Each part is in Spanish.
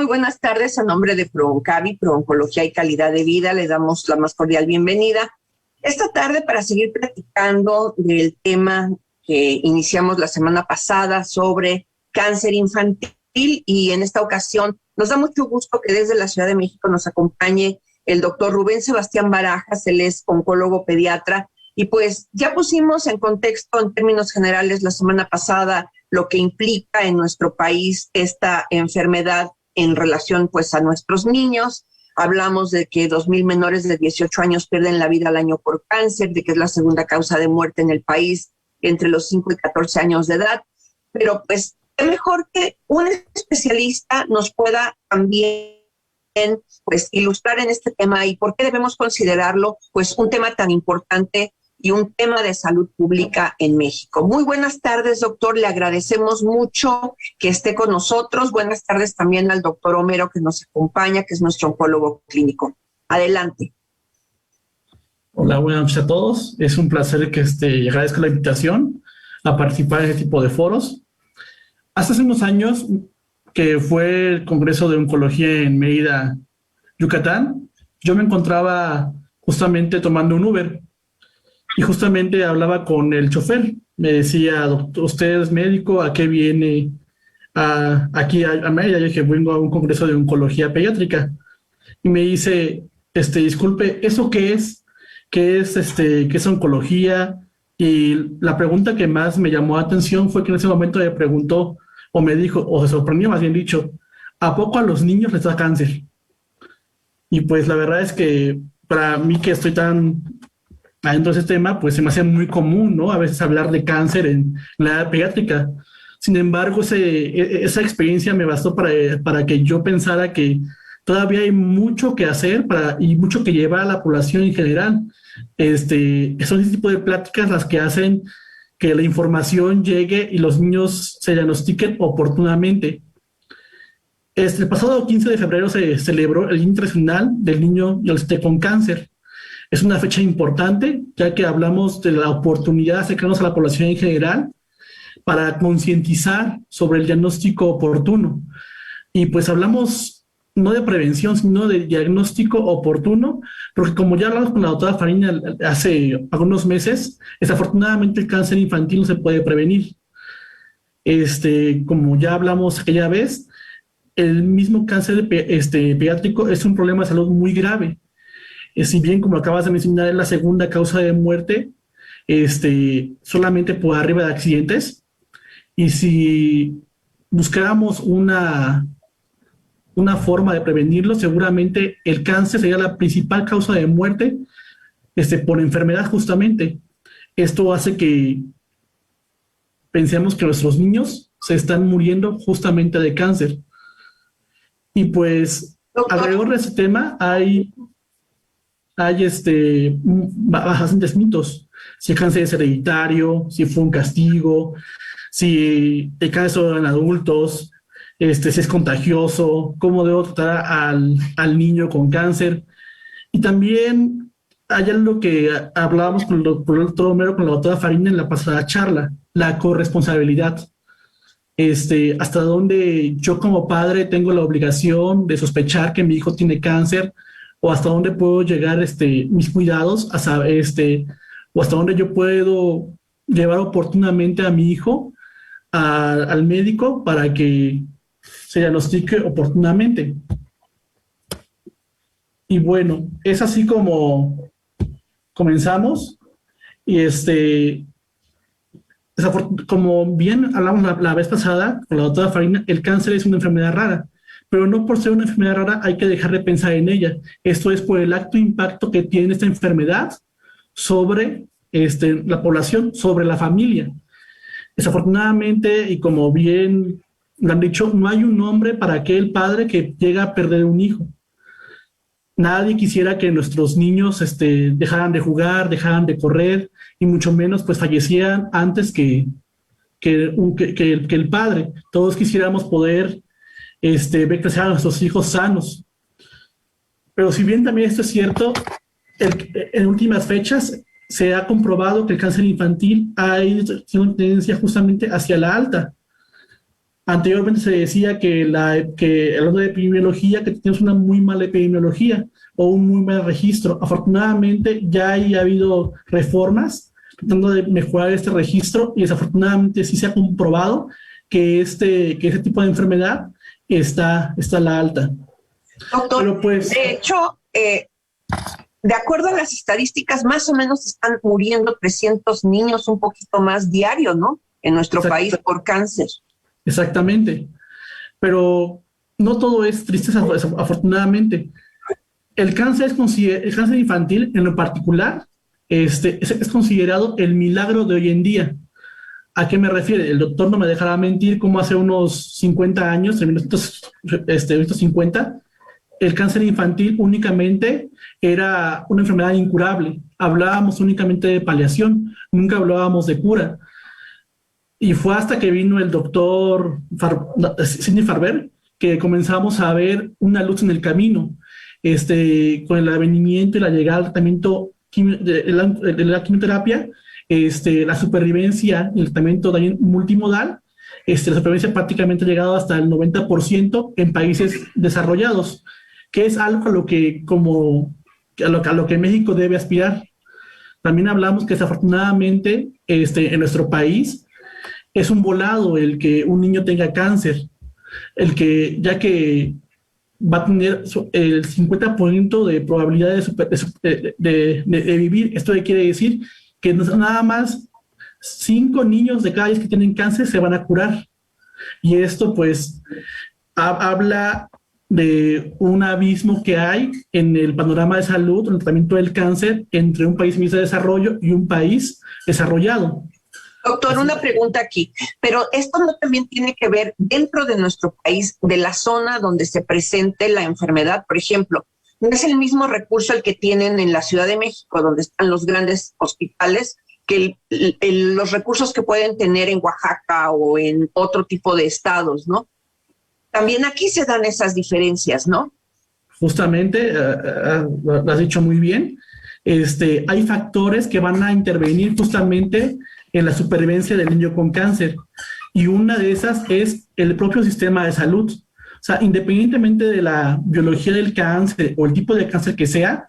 Muy buenas tardes. A nombre de ProOncavi, Prooncología y Calidad de Vida, le damos la más cordial bienvenida esta tarde para seguir platicando del tema que iniciamos la semana pasada sobre cáncer infantil, y en esta ocasión nos da mucho gusto que desde la Ciudad de México nos acompañe el doctor Rubén Sebastián Barajas. Él es oncólogo pediatra y pues ya pusimos en contexto en términos generales la semana pasada lo que implica en nuestro país esta enfermedad en relación pues a nuestros niños. Hablamos de que 2,000 menores de 18 años pierden la vida al año por cáncer, de que es la segunda causa de muerte en el país entre los 5 y 14 años de edad. Pero pues qué mejor que un especialista nos pueda también pues ilustrar en este tema y por qué debemos considerarlo pues un tema tan importante y un tema de salud pública en México. Muy buenas tardes, doctor. Le agradecemos mucho que esté con nosotros. Buenas tardes también al doctor Homero que nos acompaña, que es nuestro oncólogo clínico. Adelante. Hola, buenas noches a todos. Es un placer que agradezco la invitación a participar en este tipo de foros. Hace unos años, que fue el Congreso de Oncología en Mérida, Yucatán, yo me encontraba justamente tomando un Uber. Y justamente hablaba con el chofer. Me decía, doctor, ¿usted es médico? ¿A qué viene aquí a Mérida? Yo dije, vengo a un congreso de oncología pediátrica. Y me dice, disculpe, ¿eso qué es? ¿Qué es oncología? Y la pregunta que más me llamó la atención fue que en ese momento me preguntó, o me dijo, o se sorprendió más bien dicho, ¿a poco a los niños les da cáncer? Y pues la verdad es que para mí que estoy tan adentro de ese tema, pues se me hace muy común, ¿no? A veces hablar de cáncer en la edad pediátrica. Sin embargo, esa experiencia me bastó para que yo pensara que todavía hay mucho que hacer y mucho que llevar a la población en general. Son ese tipo de pláticas las que hacen que la información llegue y los niños se diagnostiquen oportunamente. El pasado 15 de febrero se celebró el Día Internacional del Niño con Cáncer. Es una fecha importante, ya que hablamos de la oportunidad de acercarnos a la población en general para concientizar sobre el diagnóstico oportuno. Y pues hablamos no de prevención, sino de diagnóstico oportuno, porque como ya hablamos con la doctora Farina hace algunos meses, desafortunadamente el cáncer infantil no se puede prevenir. Como ya hablamos aquella vez, el mismo cáncer pediátrico es un problema de salud muy grave. Si bien, como acabas de mencionar, es la segunda causa de muerte, solamente por arriba de accidentes. Y si buscáramos una forma de prevenirlo, seguramente el cáncer sería la principal causa de muerte por enfermedad justamente. Esto hace que pensemos que nuestros niños se están muriendo justamente de cáncer. Y pues, alrededor de ese tema hay bastantes mitos. Si el cáncer es hereditario, si fue un castigo, si el cáncer en adultos, si es contagioso, cómo debo tratar al niño con cáncer. Y también hay algo que hablábamos con el doctor Homero, con la doctora Farina en la pasada charla, la corresponsabilidad. Hasta dónde yo como padre tengo la obligación de sospechar que mi hijo tiene cáncer, o hasta dónde puedo llegar mis cuidados a saber, o hasta dónde yo puedo llevar oportunamente a mi hijo al médico para que se diagnostique oportunamente. Y bueno, es así como comenzamos. Y como bien hablamos la vez pasada con la doctora Farina, el cáncer es una enfermedad rara, pero no por ser una enfermedad rara hay que dejar de pensar en ella. Esto es por el alto impacto que tiene esta enfermedad sobre la población, sobre la familia. Desafortunadamente, y como bien lo han dicho, no hay un nombre para aquel padre que llega a perder un hijo. Nadie quisiera que nuestros niños dejaran de jugar, dejaran de correr, y mucho menos pues fallecieran antes que el padre. Todos quisiéramos poder ver crecer a nuestros hijos sanos. Pero si bien también esto es cierto, en últimas fechas se ha comprobado que el cáncer infantil ha ido una tendencia justamente hacia la alta. Anteriormente se decía que hablando de epidemiología, que tenemos una muy mala epidemiología o un muy mal registro. Afortunadamente ya ha habido reformas tratando de mejorar este registro y desafortunadamente sí se ha comprobado que ese tipo de enfermedad está a la alta. Doctor, pero pues, de hecho, de acuerdo a las estadísticas, más o menos están muriendo 300 niños, un poquito más diario, ¿no? En nuestro país por cáncer. Exactamente. Pero no todo es tristeza, afortunadamente. El cáncer infantil, en lo particular, es considerado el milagro de hoy en día. ¿A qué me refiero? El doctor no me dejará mentir, como hace unos 50 años, en 1950, el cáncer infantil únicamente era una enfermedad incurable. Hablábamos únicamente de paliación, nunca hablábamos de cura. Y fue hasta que vino el doctor Sidney Farber que comenzamos a ver una luz en el camino, con el advenimiento y la llegada al tratamiento de la quimioterapia, la supervivencia, el tratamiento también multimodal, la supervivencia prácticamente ha llegado hasta el 90% en países desarrollados, que es algo a lo que México debe aspirar. También hablamos que desafortunadamente en nuestro país es un volado el que un niño tenga cáncer, ya que va a tener el 50% de probabilidad de vivir. Esto quiere decir que nada más 5 niños de cada 10 que tienen cáncer se van a curar. Y esto pues habla de un abismo que hay en el panorama de salud, en el tratamiento del cáncer, entre un país en vías de desarrollo y un país desarrollado. Doctor, una pregunta aquí, pero esto no también tiene que ver dentro de nuestro país, de la zona donde se presente la enfermedad. Por ejemplo, no es el mismo recurso el que tienen en la Ciudad de México, donde están los grandes hospitales, que los recursos que pueden tener en Oaxaca o en otro tipo de estados, ¿no? También aquí se dan esas diferencias, ¿no? Justamente, lo has dicho muy bien. Hay factores que van a intervenir justamente en la supervivencia del niño con cáncer. Y una de esas es el propio sistema de salud. O sea, independientemente de la biología del cáncer o el tipo de cáncer que sea,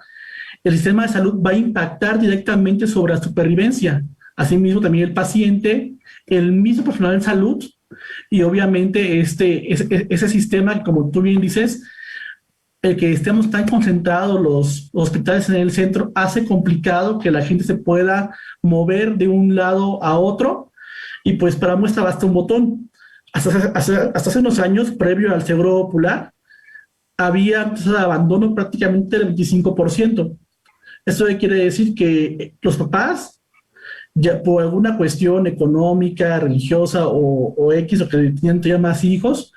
el sistema de salud va a impactar directamente sobre la supervivencia. Asimismo, también el paciente, el mismo personal de salud y obviamente ese sistema, como tú bien dices, el que estemos tan concentrados los hospitales en el centro hace complicado que la gente se pueda mover de un lado a otro y pues para muestra basta un botón. Hasta hace unos años, previo al Seguro Popular, había tasas de abandono prácticamente del 25%. Esto quiere decir que los papás, ya por alguna cuestión económica, religiosa o X, o que tenían ya más hijos,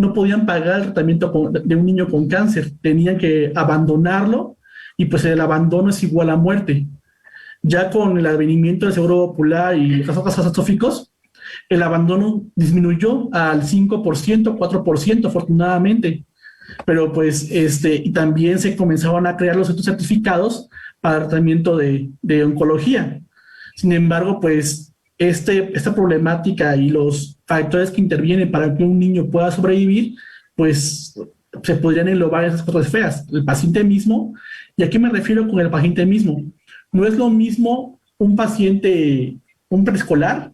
no podían pagar el tratamiento de un niño con cáncer, tenían que abandonarlo y pues el abandono es igual a muerte. Ya con el advenimiento del Seguro Popular y los casos catastróficos, el abandono disminuyó al 5%, 4% afortunadamente, pero pues y también se comenzaban a crear los centros certificados para tratamiento de oncología. Sin embargo, pues esta problemática y los factores que intervienen para que un niño pueda sobrevivir, pues se podrían englobar esas cosas feas. El paciente mismo, ¿y a qué me refiero con el paciente mismo? No es lo mismo un paciente, un preescolar,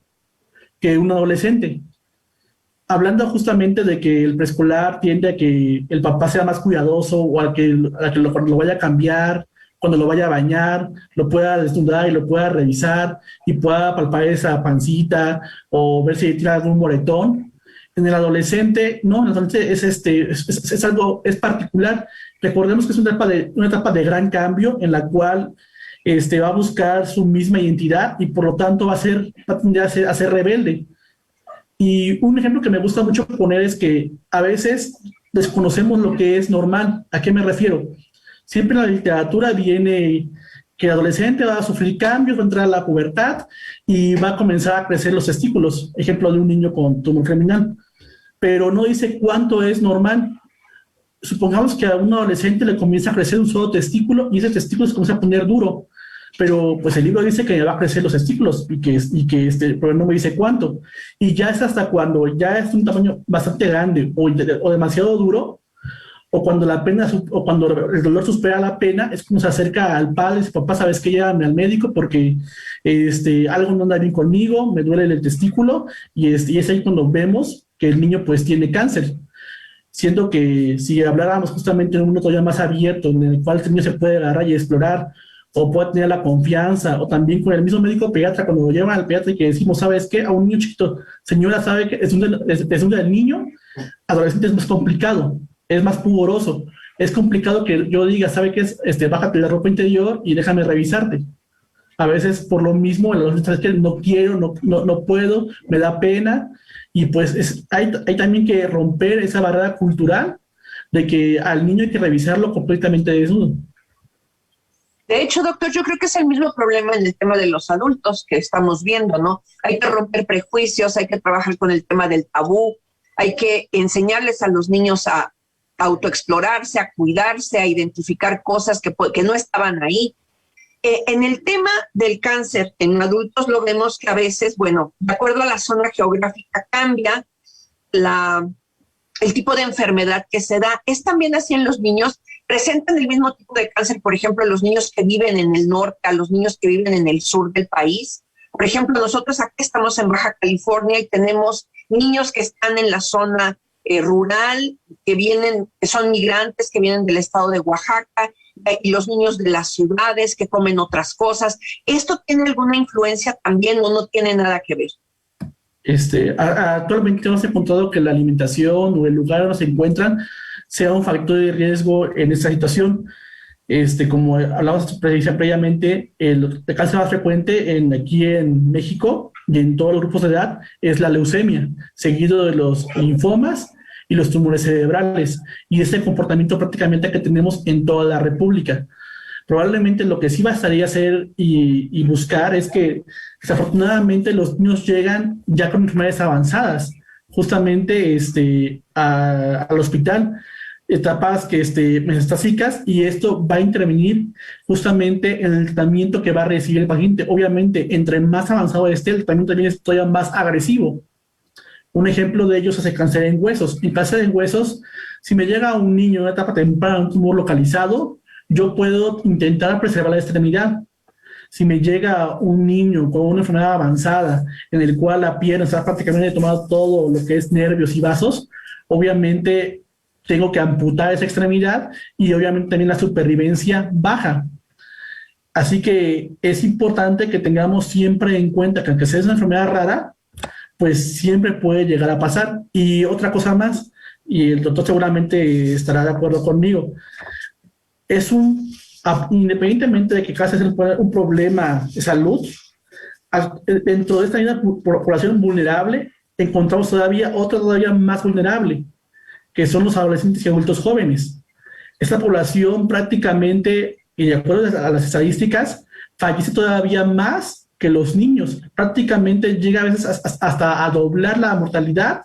que un adolescente. Hablando justamente de que el preescolar tiende a que el papá sea más cuidadoso o a que cuando lo vaya a cambiar, cuando lo vaya a bañar, lo pueda desnudar y lo pueda revisar y pueda palpar esa pancita o ver si tira algún moretón. En el adolescente, no, en el adolescente es particular. Recordemos que es una etapa de gran cambio en la cual va a buscar su misma identidad y por lo tanto va a tender a ser rebelde. Y un ejemplo que me gusta mucho poner es que a veces desconocemos lo que es normal. ¿A qué me refiero? Siempre en la literatura viene que el adolescente va a sufrir cambios, va a entrar a la pubertad y va a comenzar a crecer los testículos. Ejemplo de un niño con tumor germinal. Pero no dice cuánto es normal. Supongamos que a un adolescente le comienza a crecer un solo testículo y ese testículo se comienza a poner duro. pero pues el libro dice que me va a crecer los testículos pero no me dice cuánto. Y ya es hasta cuando ya es un tamaño bastante grande o demasiado duro, o cuando o cuando el dolor supera la pena, es como se acerca al padre y dice, papá, ¿sabes qué? Llévame al médico porque algo no anda bien conmigo, me duele el testículo, y es ahí cuando vemos que el niño pues tiene cáncer. Siento que si habláramos justamente de un mundo todavía más abierto, en el cual el niño se puede agarrar y explorar, o puede tener la confianza, o también con el mismo médico pediatra, cuando lo llevan al pediatra y que decimos, ¿sabes qué? A un niño chiquito, señora, ¿sabe que es un del niño? Adolescente es más complicado, es más pudoroso. Es complicado que yo diga, ¿sabe qué es? Bájate la ropa interior y déjame revisarte. A veces por lo mismo, el adolescente sabe que no quiero, no puedo, me da pena, y pues hay también que romper esa barrera cultural de que al niño hay que revisarlo completamente desnudo. De hecho, doctor, yo creo que es el mismo problema en el tema de los adultos que estamos viendo, ¿no? Hay que romper prejuicios, hay que trabajar con el tema del tabú, hay que enseñarles a los niños a autoexplorarse, a cuidarse, a identificar cosas que no estaban ahí. En el tema del cáncer en adultos lo vemos que a veces, bueno, de acuerdo a la zona geográfica cambia el tipo de enfermedad que se da. Es también así en los niños. Presentan el mismo tipo de cáncer, por ejemplo, los niños que viven en el norte, a los niños que viven en el sur del país. Por ejemplo, nosotros aquí estamos en Baja California y tenemos niños que están en la zona rural, que son migrantes, que vienen del estado de Oaxaca, y los niños de las ciudades que comen otras cosas. ¿Esto tiene alguna influencia también o no tiene nada que ver? Actualmente hemos encontrado que la alimentación o el lugar donde se encuentran sea un factor de riesgo en esta situación. Como hablamos previamente, el cáncer más frecuente aquí en México y en todos los grupos de edad es la leucemia, seguido de los linfomas y los tumores cerebrales, y ese comportamiento prácticamente que tenemos en toda la República. Probablemente lo que sí bastaría hacer y buscar es que desafortunadamente los niños llegan ya con enfermedades avanzadas, justamente al hospital, etapas metastásicas, y esto va a intervenir justamente en el tratamiento que va a recibir el paciente. Obviamente, entre más avanzado esté, el tratamiento también es todavía más agresivo. Un ejemplo de ello es el cáncer en huesos. En cáncer en huesos, si me llega un niño en una etapa temprana, un tumor localizado, yo puedo intentar preservar la extremidad. Si me llega un niño con una enfermedad avanzada, en el cual la pierna está prácticamente tomando todo lo que es nervios y vasos, obviamente tengo que amputar esa extremidad, y obviamente también la supervivencia baja. Así que es importante que tengamos siempre en cuenta que aunque sea una enfermedad rara, pues siempre puede llegar a pasar. Y otra cosa más, y el doctor seguramente estará de acuerdo conmigo, independientemente de que casi es un problema de salud, dentro de esta misma población vulnerable encontramos otra todavía más vulnerable, que son los adolescentes y adultos jóvenes. Esta población prácticamente, y de acuerdo a las estadísticas, fallece todavía más que los niños. Prácticamente llega a veces hasta a doblar la mortalidad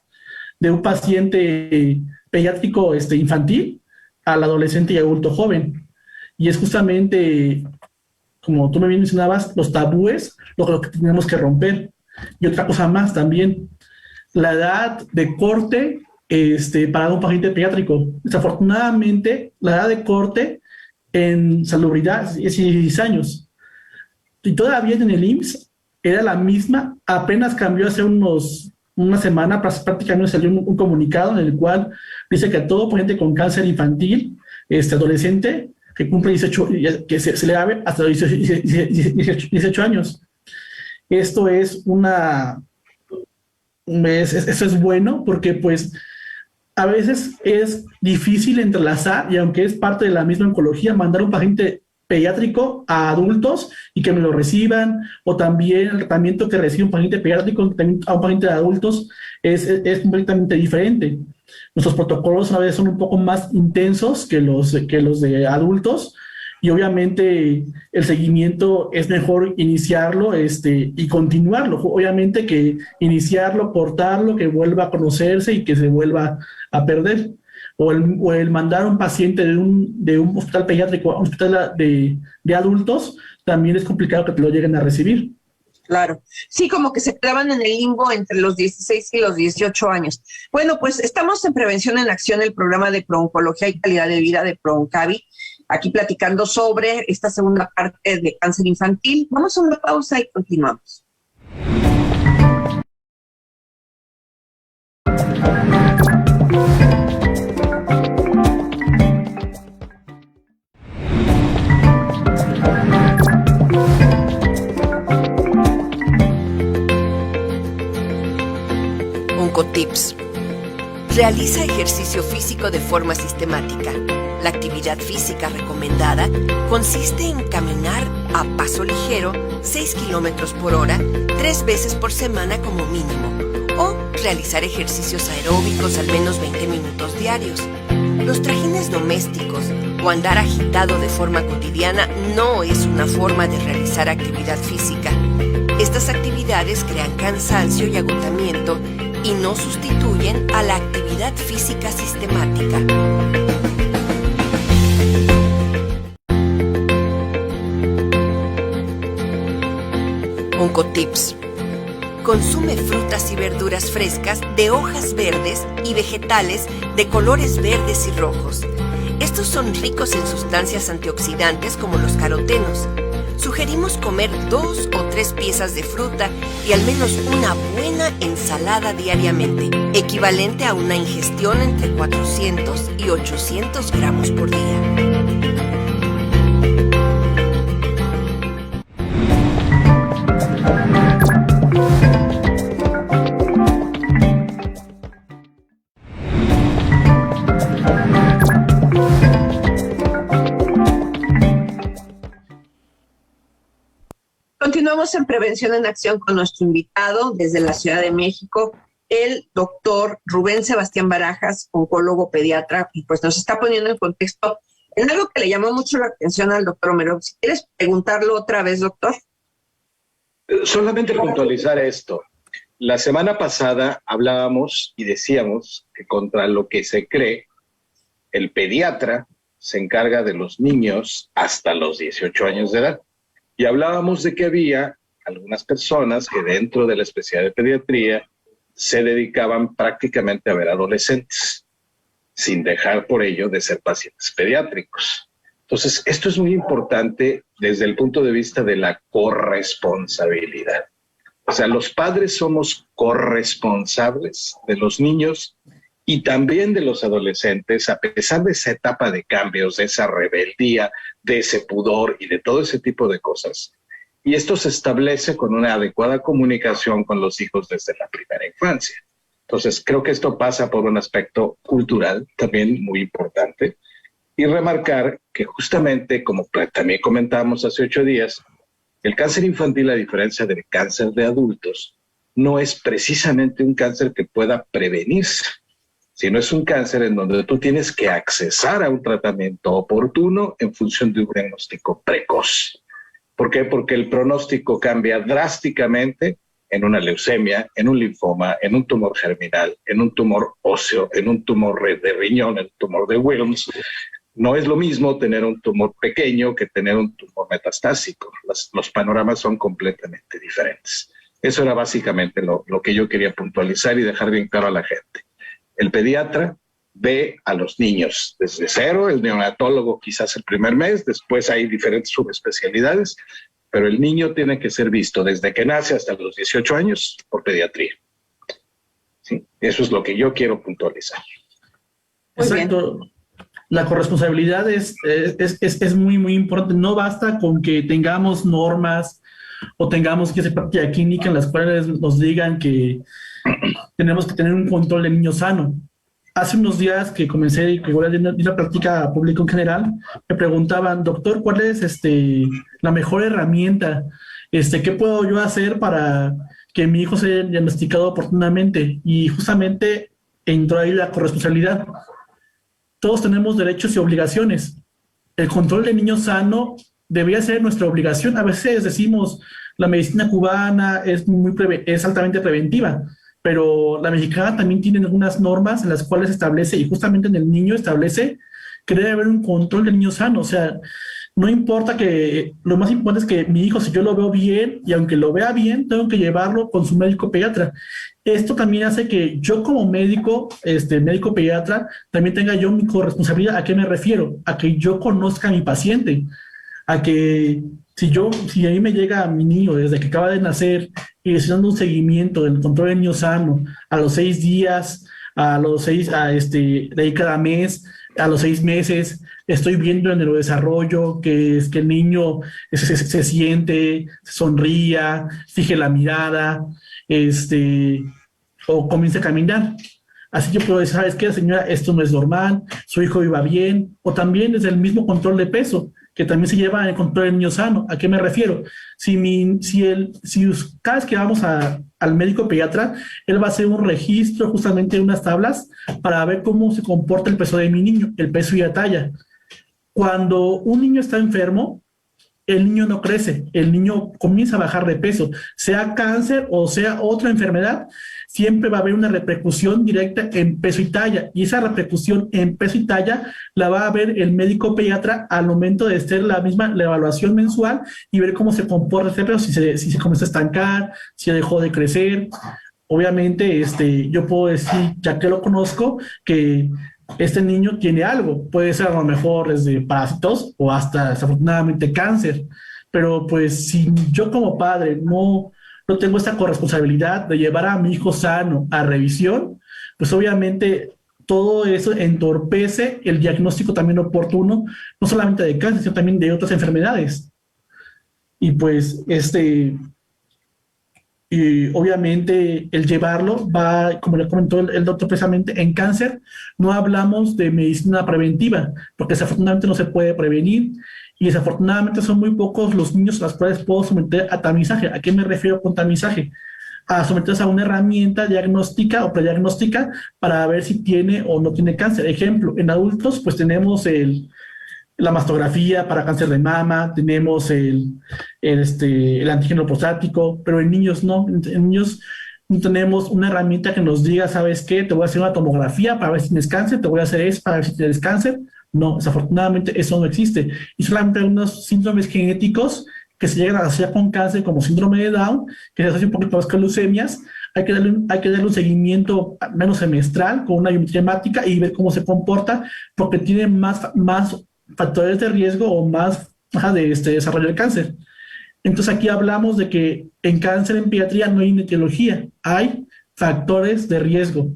de un paciente pediátrico infantil al adolescente y adulto joven. Y es justamente, como tú me bien mencionabas, los tabúes lo que tenemos que romper. Y otra cosa más también, la edad de corte para un paciente pediátrico. Desafortunadamente, la edad de corte en salubridad es 16 años. Y todavía en el IMSS era la misma, apenas cambió hace una semana, prácticamente salió un comunicado en el cual dice que a todo paciente con cáncer infantil, adolescente, que cumple 18, que se le da hasta 18 años. Esto es eso es bueno, porque pues a veces es difícil entrelazar, y aunque es parte de la misma oncología, mandar un paciente pediátrico a adultos y que me lo reciban, o también el tratamiento que recibe un paciente pediátrico a un paciente de adultos es completamente diferente. Nuestros protocolos a veces son un poco más intensos que los de adultos, y obviamente el seguimiento es mejor iniciarlo y continuarlo. Obviamente que iniciarlo, cortarlo, que vuelva a conocerse y que se vuelva a perder. o el mandar a un paciente de un hospital pediátrico a un hospital de adultos, también es complicado que te lo lleguen a recibir. Claro. Sí, como que se clavan en el limbo entre los 16 y los 18 años. Bueno, pues estamos en Prevención en Acción, el programa de Prooncología y Calidad de Vida de ProOncavi, aquí platicando sobre esta segunda parte de cáncer infantil. Vamos a una pausa y continuamos. Oncotips. Realiza ejercicio físico de forma sistemática. La actividad física recomendada consiste en caminar a paso ligero 6 kilómetros por hora 3 veces por semana como mínimo, o realizar ejercicios aeróbicos al menos 20 minutos diarios. Los trajines domésticos o andar agitado de forma cotidiana no es una forma de realizar actividad física. Estas actividades crean cansancio y agotamiento y no sustituyen a la actividad física sistemática. Oncotips. Consume frutas y verduras frescas de hojas verdes y vegetales de colores verdes y rojos. Estos son ricos en sustancias antioxidantes como los carotenos. Sugerimos comer 2 o 3 piezas de fruta y al menos una buena ensalada diariamente, equivalente a una ingestión entre 400 y 800 gramos por día. Continuamos en Prevención en Acción con nuestro invitado desde la Ciudad de México, el doctor Rubén Sebastián Barajas, oncólogo pediatra, y pues nos está poniendo en contexto en algo que le llamó mucho la atención al doctor Romero. Si quieres preguntarlo otra vez, doctor. Solamente puntualizar esto. La semana pasada hablábamos y decíamos que contra lo que se cree, el pediatra se encarga de los niños hasta los 18 años de edad. Y hablábamos de que había algunas personas que dentro de la especialidad de pediatría se dedicaban prácticamente a ver adolescentes, sin dejar por ello de ser pacientes pediátricos. Entonces, esto es muy importante desde el punto de vista de la corresponsabilidad. O sea, los padres somos corresponsables de los niños y también de los adolescentes, a pesar de esa etapa de cambios, de esa rebeldía, de ese pudor y de todo ese tipo de cosas. Y esto se establece con una adecuada comunicación con los hijos desde la primera infancia. Entonces, creo que esto pasa por un aspecto cultural también muy importante. Y remarcar que justamente, como también comentábamos hace 8 días, el cáncer infantil, a diferencia del cáncer de adultos, no es precisamente un cáncer que pueda prevenirse, sino es un cáncer en donde tú tienes que accesar a un tratamiento oportuno en función de un diagnóstico precoz. ¿Por qué? Porque el pronóstico cambia drásticamente en una leucemia, en un linfoma, en un tumor germinal, en un tumor óseo, en un tumor de riñón, en un tumor de Wilms. No es lo mismo tener un tumor pequeño que tener un tumor metastásico. Los panoramas son completamente diferentes. Eso era básicamente lo que yo quería puntualizar y dejar bien claro a la gente. El pediatra ve a los niños desde cero, el neonatólogo quizás el primer mes, después hay diferentes subespecialidades, pero el niño tiene que ser visto desde que nace hasta los 18 años por pediatría. ¿Sí? Eso es lo que yo quiero puntualizar. Exacto. La corresponsabilidad es muy, muy importante. No basta con que tengamos normas o tengamos que hacer práctica clínica en las cuales nos digan que tenemos que tener un control de niño sano. Hace unos días que comencé y que voy a ir a práctica pública en general, me preguntaban, doctor, ¿cuál es la mejor herramienta? ¿Qué puedo yo hacer para que mi hijo sea diagnosticado oportunamente? Y justamente entró ahí la corresponsabilidad. Todos tenemos derechos y obligaciones. El control de niño sano debería ser nuestra obligación. A veces decimos, la medicina cubana es altamente preventiva. pero la mexicana también tiene algunas normas en las cuales establece, y justamente en el niño establece que debe haber un control del niño sano. O sea, no importa, que lo más importante es que mi hijo, si yo lo veo bien, y aunque lo vea bien, tengo que llevarlo con su médico pediatra. Esto también hace que yo como médico, médico pediatra, también tenga yo mi corresponsabilidad. ¿A qué me refiero? A que yo conozca a mi paciente, a que si a mí me llega a mi niño desde que acaba de nacer y estoy dando un seguimiento del control del niño sano a los 6 días, de ahí cada mes, a los 6 meses, estoy viendo en el desarrollo que es que el niño se siente, se sonría, fije la mirada, o comience a caminar. Así yo puedo decir, ¿sabes qué, señora? Esto no es normal, su hijo iba bien. O también desde el mismo control de peso, que también se lleva en el control del niño sano. ¿A qué me refiero? Cada vez que vamos al médico pediatra, él va a hacer un registro, justamente unas tablas, para ver cómo se comporta el peso de mi niño, el peso y la talla. Cuando un niño está enfermo, el niño no crece, el niño comienza a bajar de peso, sea cáncer o sea otra enfermedad, siempre va a haber una repercusión directa en peso y talla, y esa repercusión en peso y talla la va a ver el médico pediatra al momento de hacer la evaluación mensual y ver cómo se comporta este peso, si se comenzó a estancar, si dejó de crecer. Obviamente, yo puedo decir, ya que lo conozco, que este niño tiene algo, puede ser a lo mejor desde parásitos o hasta desafortunadamente cáncer, pero pues si yo como padre no tengo esta corresponsabilidad de llevar a mi hijo sano a revisión, pues obviamente todo eso entorpece el diagnóstico también oportuno, no solamente de cáncer, sino también de otras enfermedades. Y pues y obviamente el llevarlo va, como le comentó el doctor precisamente, en cáncer no hablamos de medicina preventiva, porque desafortunadamente no se puede prevenir, y desafortunadamente son muy pocos los niños a los cuales puedo someter a tamizaje. ¿A qué me refiero con tamizaje? A someterse a una herramienta diagnóstica o prediagnóstica para ver si tiene o no tiene cáncer. Ejemplo, en adultos pues tenemos la mastografía para cáncer de mama, tenemos el antígeno prostático, pero en niños no. En niños no tenemos una herramienta que nos diga, ¿sabes qué? Te voy a hacer una tomografía para ver si tienes cáncer, te voy a hacer eso para ver si tienes cáncer. No, desafortunadamente eso no existe. Y solamente hay unos síndromes genéticos que se llegan a asociar con cáncer, como síndrome de Down, que se asocia un poquito más con leucemias. Hay que darle un seguimiento al menos semestral con una biometría hemática y ver cómo se comporta, porque tiene más factores de riesgo o más de desarrollo del cáncer. Entonces aquí hablamos de que en cáncer en pediatría no hay una etiología, hay factores de riesgo.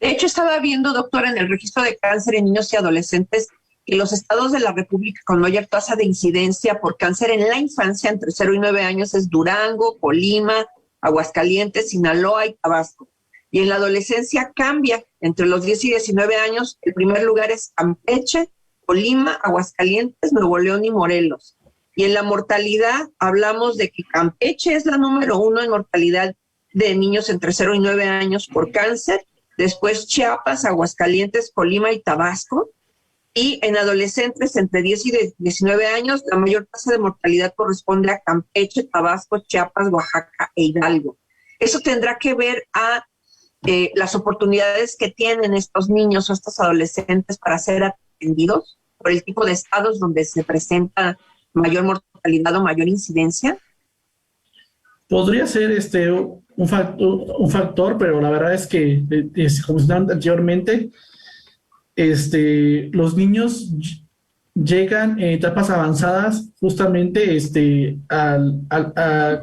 De hecho, estaba viendo, doctor, en el registro de cáncer en niños y adolescentes que los estados de la República con mayor tasa de incidencia por cáncer en la infancia entre 0 y 9 años es Durango, Colima, Aguascalientes, Sinaloa y Tabasco. Y en la adolescencia cambia. Entre los 10 y 19 años, el primer lugar es Campeche, Colima, Aguascalientes, Nuevo León y Morelos. Y en la mortalidad hablamos de que Campeche es la número 1 en mortalidad de niños entre 0 y 9 años por cáncer, después Chiapas, Aguascalientes, Colima y Tabasco. Y en adolescentes entre 10 y 19 años, la mayor tasa de mortalidad corresponde a Campeche, Tabasco, Chiapas, Oaxaca e Hidalgo. Eso tendrá que ver a las oportunidades que tienen estos niños o estos adolescentes para ser atendidos por el tipo de estados donde se presenta mayor mortalidad o mayor incidencia. Podría ser un factor, pero la verdad es que, como se anteriormente, los niños llegan en etapas avanzadas justamente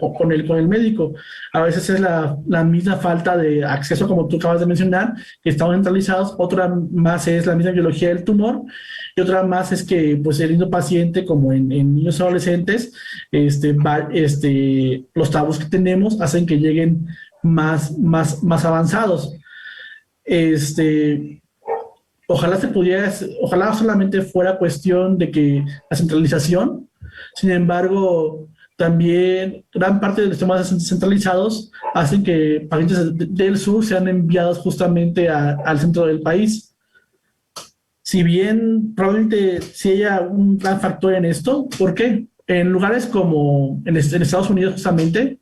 con el médico. A veces es la misma falta de acceso, como tú acabas de mencionar, que están centralizados. Otra más es la misma biología del tumor, y otra más es que pues el mismo paciente, como en niños adolescentes, los tabús que tenemos hacen que lleguen más avanzados. Ojalá solamente fuera cuestión de que la centralización. Sin embargo, también gran parte de los temas centralizados hacen que pacientes del sur sean enviados justamente al centro del país. Si bien probablemente sí haya un gran factor en esto, ¿por qué? En lugares como en Estados Unidos justamente,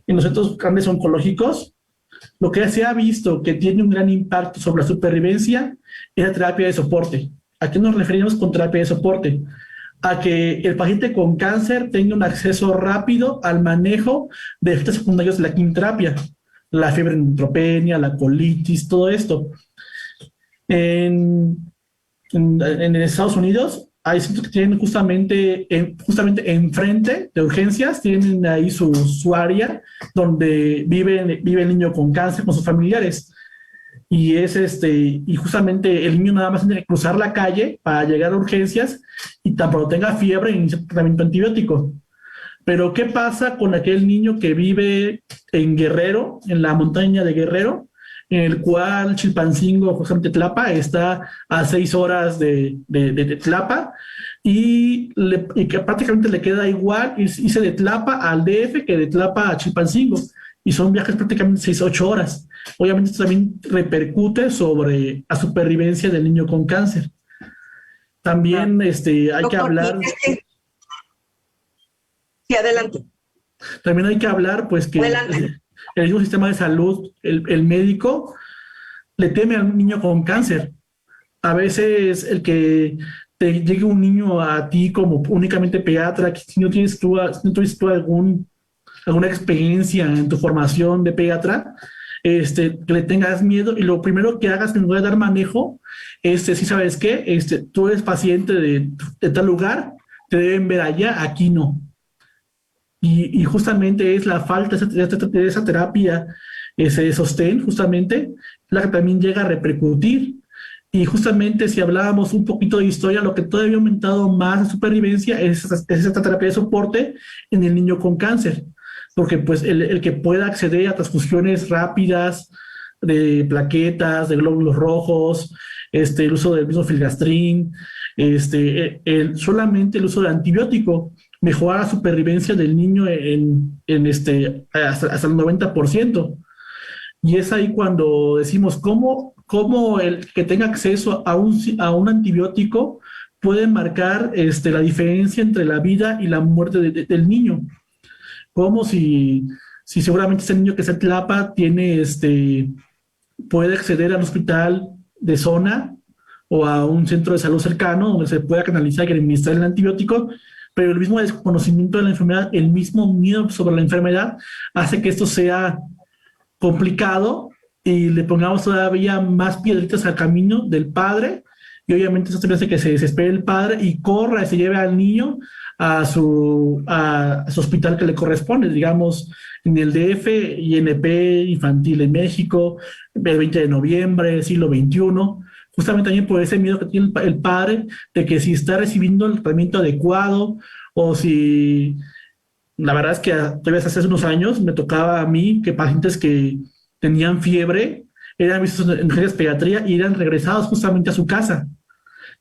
en los centros grandes oncológicos, lo que se ha visto que tiene un gran impacto sobre la supervivencia es la terapia de soporte. ¿A qué nos referimos con terapia de soporte? A que el paciente con cáncer tenga un acceso rápido al manejo de efectos secundarios de la quimioterapia, la fiebre neutropenia, la colitis, todo esto. En Estados Unidos hay centros que tienen justamente enfrente de urgencias, tienen ahí su área donde vive el niño con cáncer con sus familiares. Y y justamente el niño nada más tiene que cruzar la calle para llegar a urgencias y tampoco tenga fiebre y inicia tratamiento antibiótico. Pero ¿qué pasa con aquel niño que vive en Guerrero, en la montaña de Guerrero, en el cual Chilpancingo, justamente Tlapa, está a 6 horas de Tlapa y que prácticamente le queda igual irse de Tlapa al DF que de Tlapa a Chilpancingo? Y son viajes prácticamente 6-8 horas. Obviamente esto también repercute sobre la supervivencia del niño con cáncer. También hay que hablar... Sí, adelante. También hay que hablar, pues, que el mismo sistema de salud, el médico, le teme al niño con cáncer. A veces el que te llegue un niño a ti como únicamente pediatra, si no tienes tú alguna experiencia en tu formación de pediatra, que le tengas miedo y lo primero que hagas en lugar de dar manejo, si sabes qué, tú eres paciente de tal lugar, te deben ver allá, aquí no. Y justamente es la falta de esa terapia, ese sostén, justamente, la que también llega a repercutir. Y justamente si hablábamos un poquito de historia, lo que todavía ha aumentado más la supervivencia es esta terapia de soporte en el niño con cáncer. Porque pues el que pueda acceder a transfusiones rápidas de plaquetas, de glóbulos rojos, el uso del mismo filgastrin, solamente el uso de antibiótico mejora la supervivencia del niño hasta el 90%. Y es ahí cuando decimos cómo el que tenga acceso a un antibiótico puede marcar la diferencia entre la vida y la muerte del niño. Como si seguramente ese niño que está en Tlapa puede acceder al hospital de zona o a un centro de salud cercano donde se pueda canalizar y administrar el antibiótico, pero el mismo desconocimiento de la enfermedad, el mismo miedo sobre la enfermedad hace que esto sea complicado y le pongamos todavía más piedritas al camino del padre, y obviamente eso hace que se desespere el padre y corra y se lleve al niño a su hospital que le corresponde, digamos, en el DF, INP Infantil en México, el 20 de noviembre, siglo XXI, justamente también por ese miedo que tiene el padre de que si está recibiendo el tratamiento adecuado o si... La verdad es que todavía hace unos años me tocaba a mí que pacientes que tenían fiebre eran vistos en urgencias pediatría y eran regresados justamente a su casa,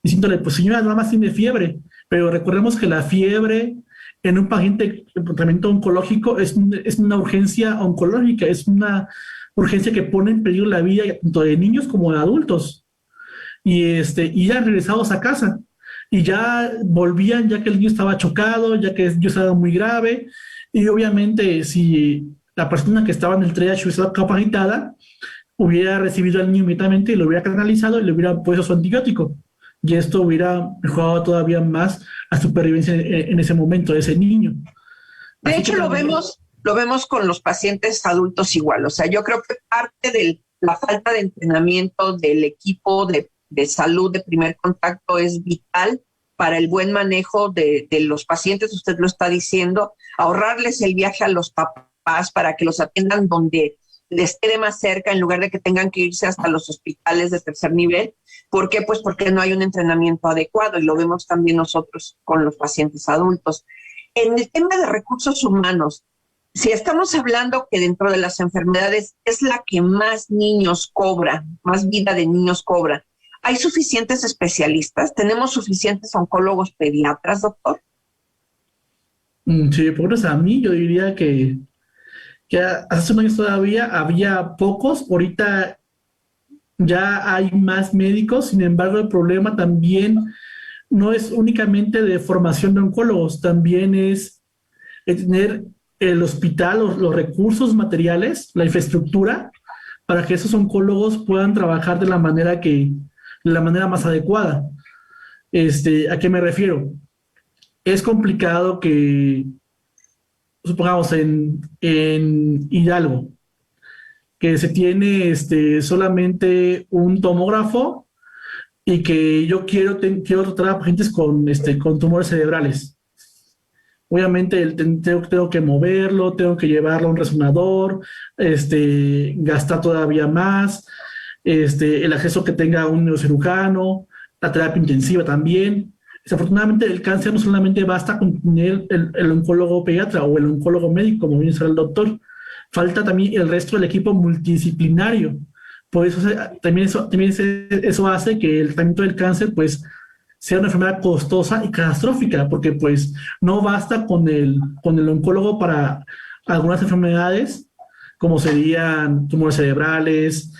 diciéndole, pues señora, nada más tiene fiebre. Pero recordemos que la fiebre en un paciente en tratamiento oncológico es una urgencia oncológica, es una urgencia que pone en peligro la vida tanto de niños como de adultos. Y ya regresados a casa. Y ya volvían, ya que el niño estaba chocado, ya que el niño estaba muy grave. Y obviamente, si la persona que estaba en el triage hubiera estado capacitada, hubiera recibido al niño inmediatamente y lo hubiera canalizado y le hubiera puesto su antibiótico. Y esto hubiera mejorado todavía más la supervivencia en ese momento de ese niño. De hecho, lo vemos con los pacientes adultos igual. O sea, yo creo que parte de la falta de entrenamiento del equipo de salud de primer contacto es vital para el buen manejo de los pacientes. Usted lo está diciendo, ahorrarles el viaje a los papás para que los atiendan donde les quede más cerca en lugar de que tengan que irse hasta los hospitales de tercer nivel. ¿Por qué? Pues porque no hay un entrenamiento adecuado y lo vemos también nosotros con los pacientes adultos. En el tema de recursos humanos, si estamos hablando que dentro de las enfermedades es la que más niños cobra, más vida de niños cobra, ¿hay suficientes especialistas? ¿Tenemos suficientes oncólogos pediatras, doctor? Sí, por a mí yo diría que hace unos años todavía había pocos, ahorita ya hay más médicos. Sin embargo, el problema también no es únicamente de formación de oncólogos, también es tener el hospital, los recursos materiales, la infraestructura para que esos oncólogos puedan trabajar de la manera más adecuada. ¿A qué me refiero? Es complicado que, supongamos, en Hidalgo, que se tiene solamente un tomógrafo y que yo quiero tratar a pacientes con tumores cerebrales. Obviamente tengo que moverlo, tengo que llevarlo a un resonador, gastar todavía más, el acceso que tenga un neurocirujano, la terapia intensiva también. Desafortunadamente el cáncer no solamente basta con tener el oncólogo pediatra o el oncólogo médico, como bien sabe el doctor, falta también el resto del equipo multidisciplinario. Por eso eso hace que el tratamiento del cáncer pues sea una enfermedad costosa y catastrófica, porque pues no basta con el oncólogo para algunas enfermedades, como serían tumores cerebrales,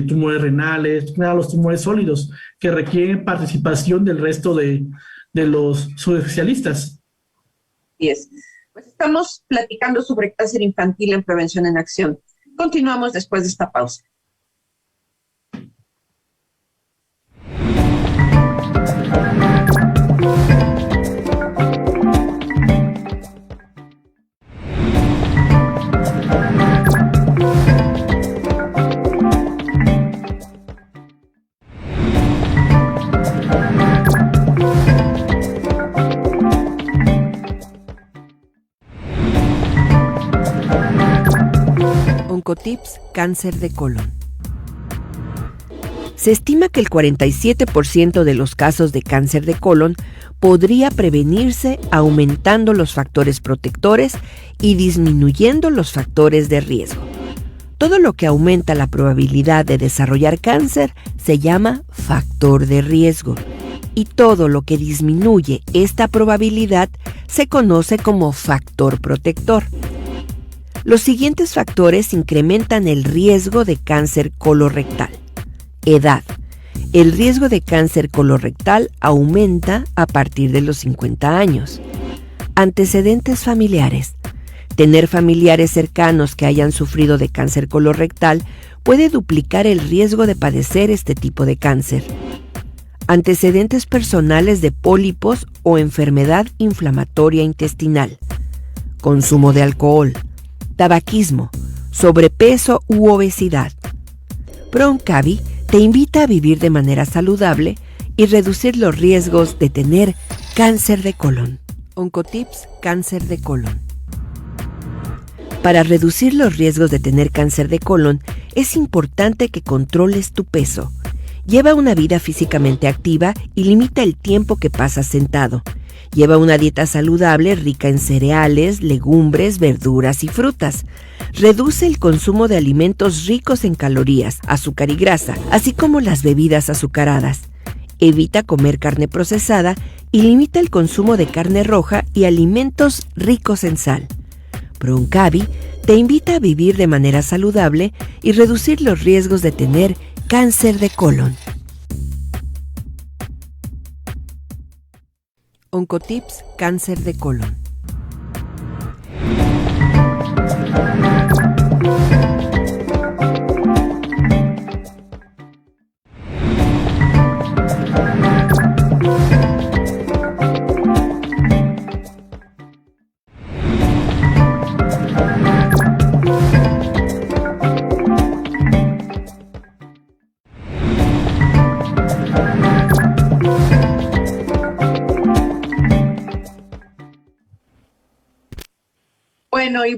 tumores renales, los tumores sólidos, que requieren participación del resto de los subespecialistas. Y pues estamos platicando sobre cáncer infantil en Prevención en Acción. Continuamos después de esta pausa. Oncotips cáncer de colon. Se estima que el 47% de los casos de cáncer de colon podría prevenirse aumentando los factores protectores y disminuyendo los factores de riesgo. Todo lo que aumenta la probabilidad de desarrollar cáncer se llama factor de riesgo, y todo lo que disminuye esta probabilidad se conoce como factor protector. Los siguientes factores incrementan el riesgo de cáncer colorectal. Edad. El riesgo de cáncer colorectal aumenta a partir de los 50 años. Antecedentes familiares. Tener familiares cercanos que hayan sufrido de cáncer colorectal puede duplicar el riesgo de padecer este tipo de cáncer. Antecedentes personales de pólipos o enfermedad inflamatoria intestinal. Consumo de alcohol. Tabaquismo, sobrepeso u obesidad. ProOncavi te invita a vivir de manera saludable y reducir los riesgos de tener cáncer de colon. Oncotips cáncer de colon. Para reducir los riesgos de tener cáncer de colon, es importante que controles tu peso. Lleva una vida físicamente activa y limita el tiempo que pasas sentado. Lleva una dieta saludable rica en cereales, legumbres, verduras y frutas. Reduce el consumo de alimentos ricos en calorías, azúcar y grasa, así como las bebidas azucaradas. Evita comer carne procesada y limita el consumo de carne roja y alimentos ricos en sal. ProOncavi te invita a vivir de manera saludable y reducir los riesgos de tener cáncer de colon. Oncotips cáncer de colon.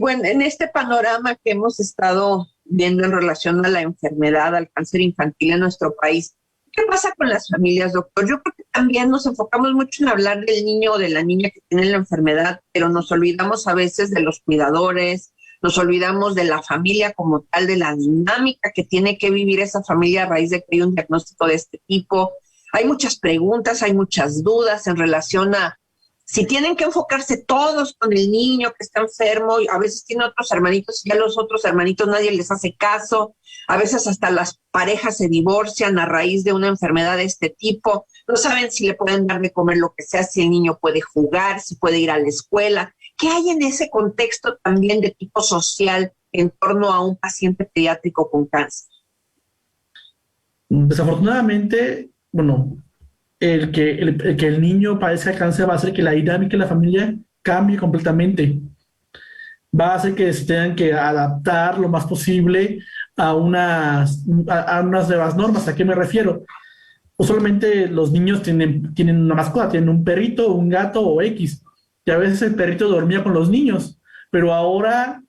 Bueno, en este panorama que hemos estado viendo en relación a la enfermedad, al cáncer infantil en nuestro país, ¿qué pasa con las familias, doctor? Yo creo que también nos enfocamos mucho en hablar del niño o de la niña que tiene la enfermedad, pero nos olvidamos a veces de los cuidadores, nos olvidamos de la familia como tal, de la dinámica que tiene que vivir esa familia a raíz de que hay un diagnóstico de este tipo. Hay muchas preguntas, hay muchas dudas en relación a si tienen que enfocarse todos con el niño que está enfermo, y a veces tiene otros hermanitos y a los otros hermanitos nadie les hace caso, a veces hasta las parejas se divorcian a raíz de una enfermedad de este tipo, no saben si le pueden dar de comer lo que sea, si el niño puede jugar, si puede ir a la escuela. ¿Qué hay en ese contexto también de tipo social en torno a un paciente pediátrico con cáncer? Desafortunadamente, bueno, el que el niño padezca cáncer va a hacer que la dinámica de la familia cambie completamente. Va a hacer que se tengan que adaptar lo más posible a unas nuevas normas. ¿A qué me refiero? Usualmente los niños tienen una mascota, tienen un perrito, un gato o X, y a veces el perrito dormía con los niños, pero ahora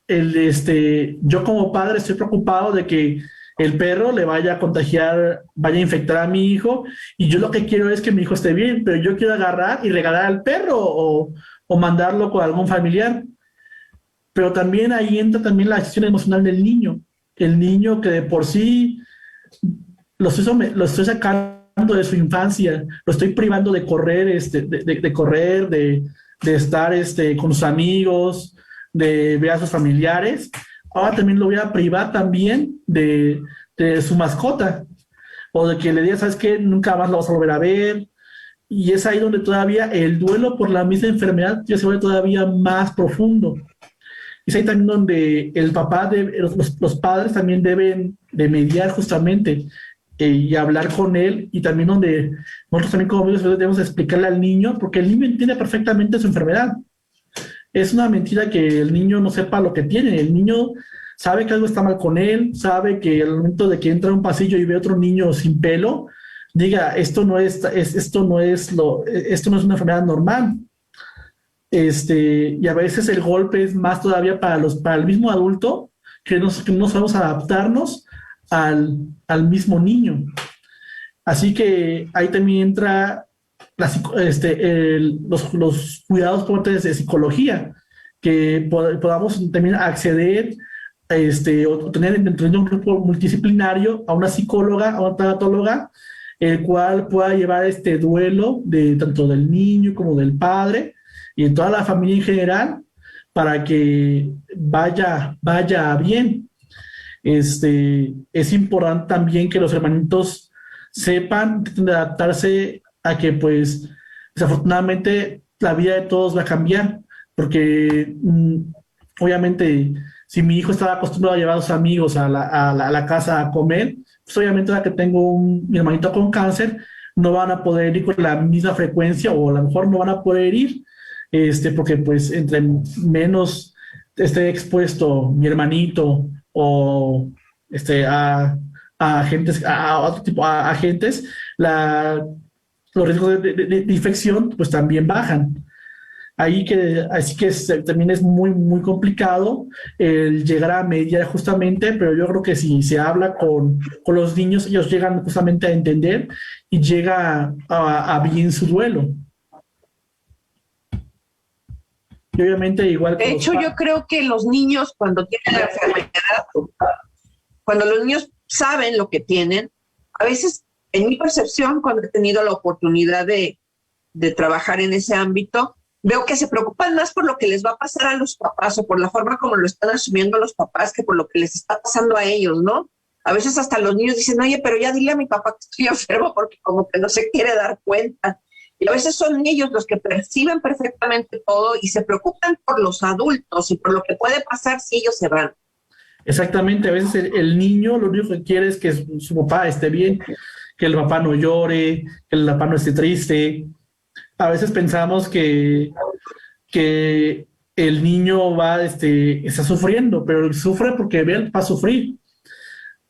yo como padre estoy preocupado de que el perro le vaya a contagiar, vaya a infectar a mi hijo, y yo lo que quiero es que mi hijo esté bien, pero yo quiero agarrar y regalar al perro o mandarlo con algún familiar. Pero también ahí entra también la acción emocional del niño. El niño que de por sí lo estoy sacando de su infancia, lo estoy privando de correr, de correr, de estar con sus amigos, de ver a sus familiares. Ahora también lo voy a privar también de su mascota, o de que le diga, ¿sabes qué? Nunca más lo vas a volver a ver. Y es ahí donde todavía el duelo por la misma enfermedad ya se vuelve todavía más profundo. Es ahí también donde el papá, los padres también deben de mediar justamente y hablar con él, y también donde nosotros también como amigos debemos explicarle al niño, porque el niño entiende perfectamente su enfermedad. Es una mentira que el niño no sepa lo que tiene. El niño sabe que algo está mal con él, sabe que al momento de que entra a un pasillo y ve a otro niño sin pelo, diga, esto no es una enfermedad normal. Y a veces el golpe es más todavía para el mismo adulto, que no sabemos adaptarnos al mismo niño. Así que ahí también entra los cuidados por parte de psicología, que podamos también acceder o tener dentro de un grupo multidisciplinario a una psicóloga, a una tanatóloga, el cual pueda llevar este duelo tanto del niño como del padre y en toda la familia en general, para que vaya bien. Es importante también que los hermanitos sepan de adaptarse a que, pues, desafortunadamente la vida de todos va a cambiar, porque obviamente si mi hijo estaba acostumbrado a llevar a sus amigos a la casa a comer, pues obviamente ahora que tengo mi hermanito con cáncer, no van a poder ir con la misma frecuencia, o a lo mejor no van a poder ir, porque pues entre menos esté expuesto mi hermanito o a agentes, a otro tipo de agentes, los riesgos de infección pues también bajan. Así que también es muy, muy complicado el llegar a mediar justamente, pero yo creo que si se habla con los niños, ellos llegan justamente a entender y llega a bien su duelo. Y obviamente igual... De hecho, yo creo que los niños cuando tienen la enfermedad, cuando los niños saben lo que tienen, a veces, en mi percepción, cuando he tenido la oportunidad de trabajar en ese ámbito, veo que se preocupan más por lo que les va a pasar a los papás o por la forma como lo están asumiendo los papás que por lo que les está pasando a ellos, ¿no? A veces hasta los niños dicen, oye, pero ya dile a mi papá que estoy enfermo, porque como que no se quiere dar cuenta. Y a veces son ellos los que perciben perfectamente todo y se preocupan por los adultos y por lo que puede pasar si ellos se van. Exactamente, a veces el niño lo único que quiere es que su papá esté bien, que el papá no llore, que el papá no esté triste. A veces pensamos que el niño está sufriendo, pero sufre porque ve al papá sufrir.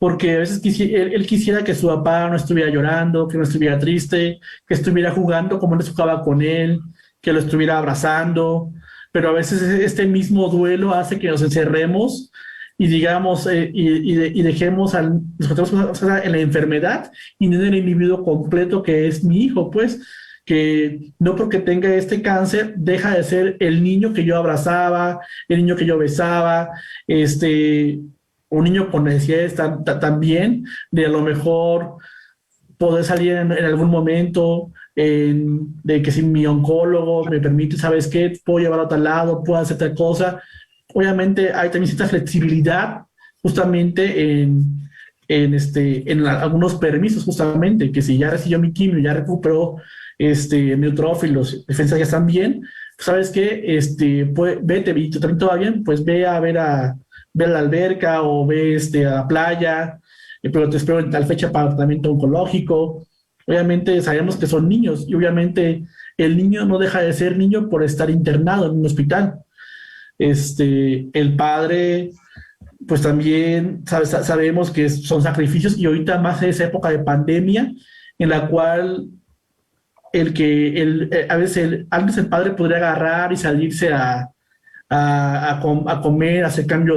Porque a veces él quisiera que su papá no estuviera llorando, que no estuviera triste, que estuviera jugando como él jugaba con él, que lo estuviera abrazando, pero a veces este mismo duelo hace que nos encerremos y digamos, y dejemos en la enfermedad y no en el individuo completo que es mi hijo, pues, que no porque tenga este cáncer deja de ser el niño que yo abrazaba, el niño que yo besaba, un niño con necesidades también, de a lo mejor poder salir en algún momento, de que si mi oncólogo me permite, ¿sabes qué? Puedo llevarlo a tal lado, puedo hacer tal cosa. Obviamente hay también cierta flexibilidad justamente en algunos permisos, justamente, que si ya recibió mi quimio, ya recuperó neutrófilos, defensas ya están bien, ¿sabes qué? Vete, y tú también todo va bien, pues ve a ver ve a la alberca o ve a la playa, pero te espero en tal fecha para tratamiento oncológico. Obviamente sabemos que son niños y obviamente el niño no deja de ser niño por estar internado en un hospital. El padre, pues también sabemos que son sacrificios y ahorita más en esa época de pandemia en la cual a veces antes el padre podría agarrar y salirse a comer, hacer cambio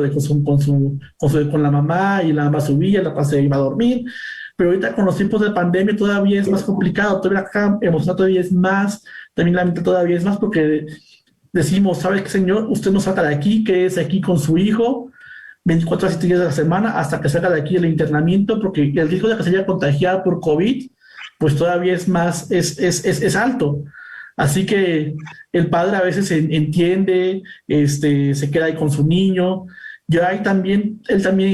con la mamá y la mamá subía, la papá se iba a dormir, pero ahorita con los tiempos de pandemia todavía es más complicado, todavía acá emocional todavía es más, también la mente todavía es más porque decimos, ¿sabe qué, señor? Usted no saca de aquí, quédese aquí con su hijo 24 a 7 días de la semana hasta que salga de aquí el internamiento, porque el riesgo de que se haya contagiado por COVID pues todavía es más, es alto. Así que el padre a veces entiende, se queda ahí con su niño. Él también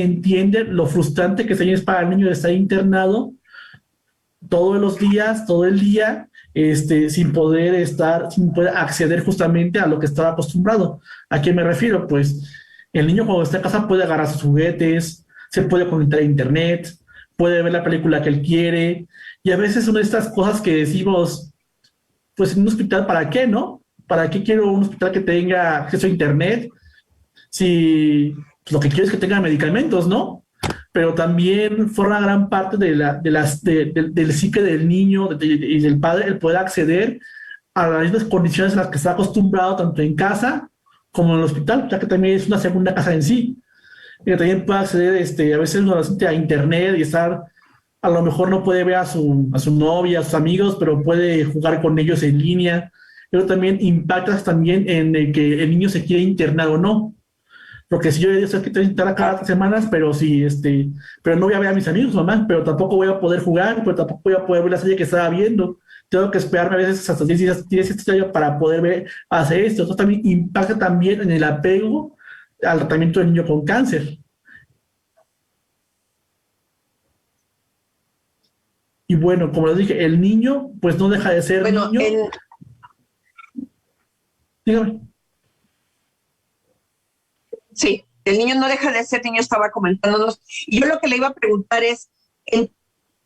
entiende lo frustrante que es para el niño de estar internado todos los días, todo el día, sin poder acceder justamente a lo que estaba acostumbrado. ¿A qué me refiero? Pues el niño cuando está en casa puede agarrar sus juguetes, se puede conectar a internet, puede ver la película que él quiere, y a veces son estas cosas que decimos, pues en un hospital, ¿para qué, no? ¿Para qué quiero un hospital que tenga acceso a internet? Si pues, lo que quiero es que tenga medicamentos, ¿no? Pero también forma gran parte del psique del niño y del padre el poder acceder a las mismas condiciones en las que está acostumbrado tanto en casa como en el hospital, ya que también es una segunda casa en sí. Y que también puede acceder a veces a internet y estar, a lo mejor no puede ver a su novia, a sus amigos, pero puede jugar con ellos en línea. Pero también impacta también en el que el niño se quiere internar o no. Porque si yo sé que tengo que internar cada 3 semanas, pero pero no voy a ver a mis amigos, mamá, pero tampoco voy a poder jugar, pero tampoco voy a poder ver la serie que estaba viendo. Tengo que esperarme a veces hasta 10 días para poder hacer esto. Esto también impacta también en el apego al tratamiento del niño con cáncer. Y bueno, como les dije, el niño pues no deja de ser niño. Dígame. Sí, el niño no deja de ser niño, estaba comentándonos. Y yo lo que le iba a preguntar es,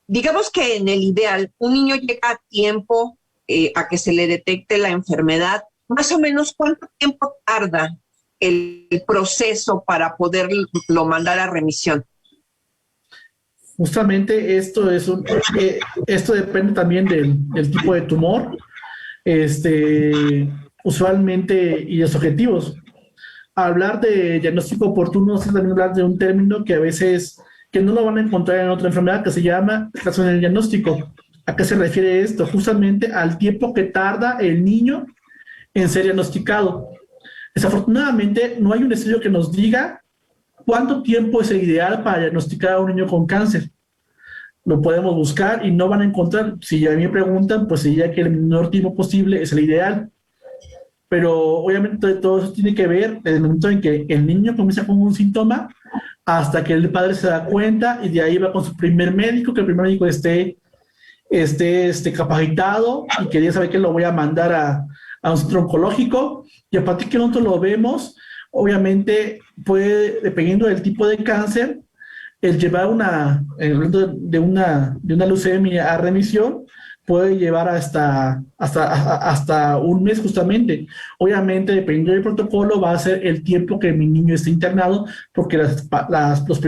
digamos que en el ideal, un niño llega a tiempo a que se le detecte la enfermedad, más o menos ¿cuánto tiempo tarda el proceso para poderlo mandar a remisión? Justamente esto depende también del tipo de tumor, usualmente, y los objetivos. Hablar de diagnóstico oportuno es también hablar de un término que a veces que no lo van a encontrar en otra enfermedad, que se llama retraso en el diagnóstico. ¿A qué se refiere esto? Justamente al tiempo que tarda el niño en ser diagnosticado. Desafortunadamente, no hay un estudio que nos diga cuánto tiempo es el ideal para diagnosticar a un niño con cáncer. Lo podemos buscar y no van a encontrar. Si a mí me preguntan, pues diría que el menor tiempo posible es el ideal. Pero obviamente todo eso tiene que ver desde el momento en que el niño comienza con un síntoma hasta que el padre se da cuenta y de ahí va con su primer médico, que el primer médico esté capacitado y que ya sabe que lo voy a mandar a un centro oncológico, y a partir de que nosotros lo vemos, obviamente puede, dependiendo del tipo de cáncer, el llevar de una leucemia a remisión puede llevar hasta un mes justamente. Obviamente, dependiendo del protocolo, va a ser el tiempo que mi niño esté internado, porque los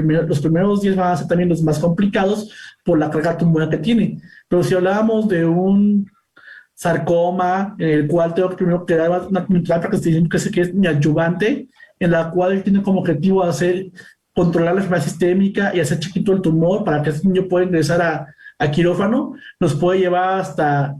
primeros días van a ser también los más complicados por la carga tumoral que tiene. Pero si hablábamos de un sarcoma, en el cual tengo que primero que dar una quimioterapia que es mi adyuvante, en la cual tiene como objetivo controlar la enfermedad sistémica y hacer chiquito el tumor para que ese niño pueda ingresar a quirófano, nos puede llevar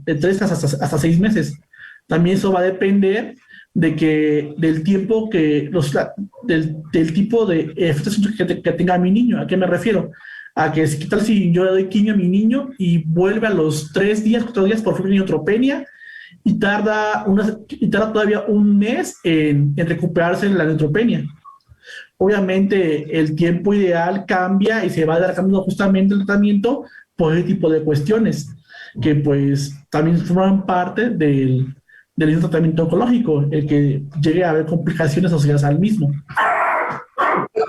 de 3 hasta 6 meses. También eso va a depender del tiempo del tipo de efectos que tenga mi niño. ¿A qué me refiero? A que ¿qué tal si yo le doy quimio a mi niño y vuelve a los 3 días, 4 días por neutropenia y tarda todavía un mes en recuperarse de la neutropenia? Obviamente el tiempo ideal cambia y se va alargando justamente el tratamiento por ese tipo de cuestiones que pues también forman parte del tratamiento oncológico, el que llegue a haber complicaciones asociadas al mismo.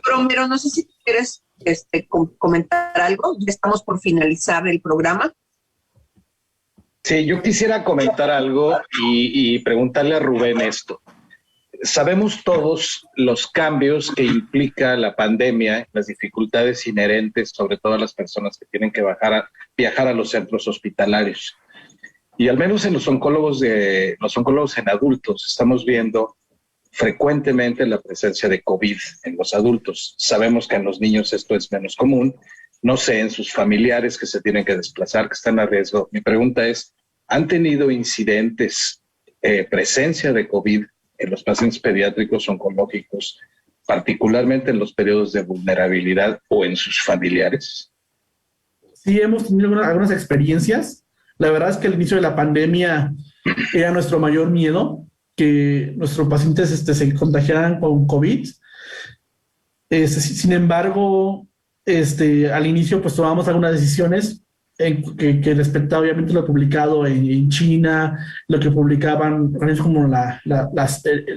Romero, no sé si quieres comentar algo. Ya estamos por finalizar el programa. Sí, yo quisiera comentar algo y preguntarle a Rubén esto. Sabemos todos los cambios que implica la pandemia, las dificultades inherentes, sobre todo a las personas que tienen que viajar a los centros hospitalarios. Y al menos en los oncólogos en adultos estamos viendo frecuentemente la presencia de COVID en los adultos. Sabemos que en los niños esto es menos común. No sé, en sus familiares que se tienen que desplazar, que están a riesgo. Mi pregunta es, ¿han tenido incidentes, presencia de COVID en los pacientes pediátricos oncológicos, particularmente en los periodos de vulnerabilidad o en sus familiares? Sí, hemos tenido algunas experiencias. La verdad es que al inicio de la pandemia era nuestro mayor miedo, que nuestros pacientes se contagiaran con COVID. Sin embargo, al inicio pues tomamos algunas decisiones que respectaba obviamente lo publicado en China, lo que publicaban organismos como la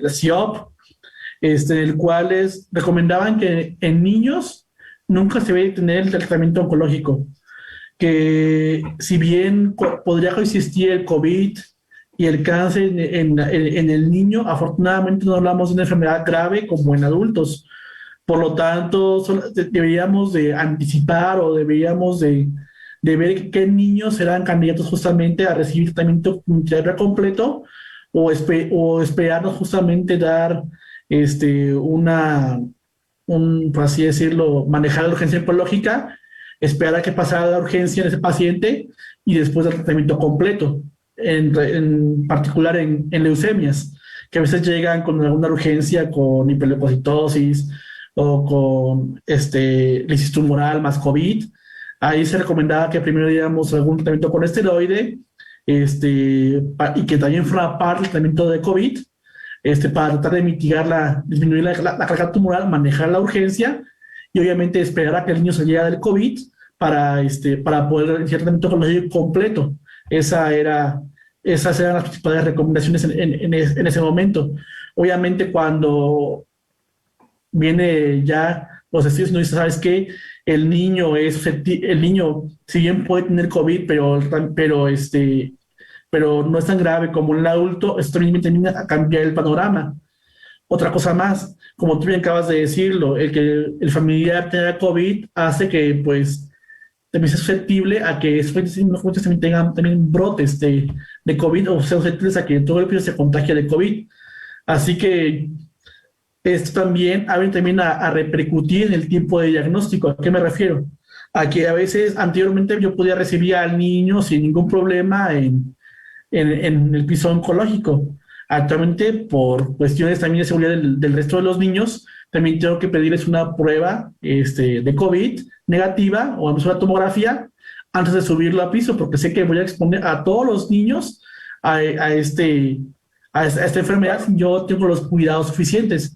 CIOP, en el cual recomendaban que en niños nunca se debe tener el tratamiento oncológico, que si bien podría coexistir el COVID y el cáncer en el niño, afortunadamente no hablamos de una enfermedad grave como en adultos. Por lo tanto, deberíamos de anticipar o deberíamos de ver qué niños serán candidatos justamente a recibir tratamiento comunitario completo o esperarnos justamente dar por así decirlo, manejar la urgencia oncológica, esperar a que pasara la urgencia en ese paciente y después el tratamiento completo, en particular en leucemias, que a veces llegan con alguna urgencia, con hiperleucocitosis o con lisis tumoral más COVID. Ahí se recomendaba que primero diéramos algún tratamiento con esteroide y que también fuera parte del tratamiento de COVID, para tratar de mitigar disminuir la carga tumoral, manejar la urgencia y obviamente esperar a que el niño saliera del COVID para poder iniciar tratamiento oncológico completo. Esas eran las principales recomendaciones en ese momento. Obviamente cuando viene ya los estudios nos dicen, ¿sabes qué? El niño, si bien puede tener COVID, pero no es tan grave como el adulto, esto también termina a cambiar el panorama. Otra cosa más, como tú bien acabas de decirlo, el que el familiar tenga COVID hace que, pues, también sea susceptible a que esos pacientes también tengan también brotes de COVID o sean susceptibles a que todo el piso se contagie de COVID. Así que esto también abre también a repercutir en el tiempo de diagnóstico. ¿A qué me refiero? A que a veces anteriormente yo podía recibir al niño sin ningún problema en el piso oncológico. Actualmente, por cuestiones también de seguridad del resto de los niños, también tengo que pedirles una prueba de COVID negativa o una tomografía antes de subirlo a piso, porque sé que voy a exponer a todos los niños a esta enfermedad si yo tengo los cuidados suficientes.